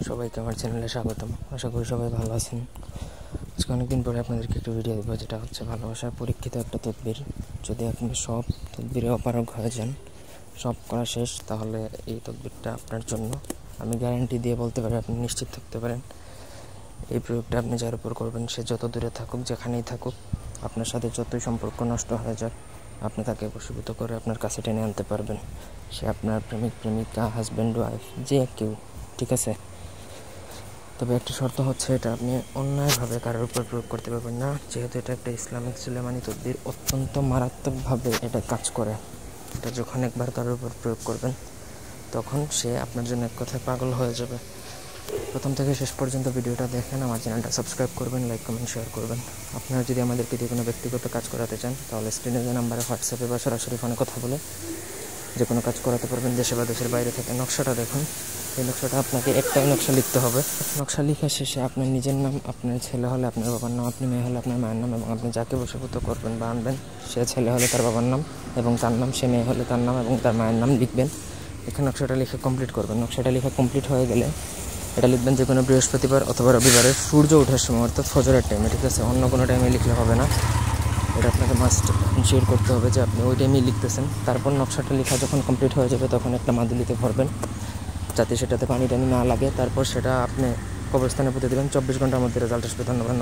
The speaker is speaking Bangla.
সবাইকে আমার চ্যানেলে স্বাগতম। আশা করি সবাই ভালো আছেন। আজকে অনেকদিন পরে আপনাদেরকে একটু ভিডিও দেবো, যেটা হচ্ছে ভালোবাসার পরীক্ষিত একটা তদবির। যদি আপনি সব তদবিরে অপারগ হয়ে যান, সব করা শেষ, তাহলে এই তদবিরটা আপনার জন্য। আমি গ্যারান্টি দিয়ে বলতে পারি, আপনি নিশ্চিত থাকতে পারেন এই প্রয়োগটা আপনি যার উপর করবেন, সে যত দূরে থাকুক, যেখানেই থাকুক, আপনার সাথে যতই সম্পর্ক নষ্ট হয়ে যাক, আপনি তাকে বশীভূত করে আপনার কাছে টেনে আনতে পারবেন। সে আপনার প্রেমিক, প্রেমিকা, হাজব্যান্ড, ওয়াইফ, যে কেউ, ঠিক আছে? তবে একটা শর্ত হচ্ছে, এটা আপনি অন্যায়ভাবে কারোর উপর প্রয়োগ করতে পারবেন না। যেহেতু এটা একটা ইসলামিক সুলেমানি তদবির, অত্যন্ত মারাত্মকভাবে এটা কাজ করে। এটা যখন একবার কারোর উপর প্রয়োগ করবেন, তখন সে আপনার জন্য এক কথায় পাগল হয়ে যাবে। প্রথম থেকে শেষ পর্যন্ত ভিডিওটা দেখেন, আমার চ্যানেলটা সাবস্ক্রাইব করবেন, লাইক, কমেন্ট, শেয়ার করবেন। আপনারা যদি আমাদেরকে দিয়ে কোনো ব্যক্তিগত কাজ করাতে চান, তাহলে স্ক্রিনে যে নাম্বারে হোয়াটসঅ্যাপে বা সরাসরি ফোনে কথা বলে যে কোনো কাজ করাতে পারবেন, দেশে বা দেশের বাইরে থেকে। নকশাটা দেখুন। এই নকশাটা আপনাকে একটাই নকশা লিখতে হবে। নকশা লেখা শেষে আপনার নিজের নাম, আপনার ছেলে হলে আপনার বাবার নাম, আপনি মেয়ে হলে আপনার মায়ের নাম, এবং আপনি যাকে বশীভূত করবেন বা আনবেন, সে ছেলে হলে তার বাবার নাম এবং তার নাম, সে মেয়ে হলে তার নাম এবং তার মায়ের নাম লিখবেন। এখানে নকশাটা লিখে কমপ্লিট করবেন। নকশাটা লেখা কমপ্লিট হয়ে গেলে এটা লিখবেন যে কোনো বৃহস্পতিবার অথবা রবিবারের সূর্য ওঠার সময়, অর্থাৎ ফজরের টাইমে, ঠিক আছে? অন্য কোনো টাইমে লিখলে হবে না। এটা আপনাকে মাস্ট ইনশিওর করতে হবে যে আপনি ওই টাইমেই লিখতেছেন। তারপর নকশাটা লেখা যখন কমপ্লিট হয়ে যাবে, তখন একটা মাদুলিতে ভরবেন, যাতে সেটাতে পানি টানি না লাগে। তারপর সেটা আপনি কবরস্থানে পুঁতে দেবেন। 24 ঘন্টার মধ্যে রেজাল্ট আসবে। ধন্যবাদ।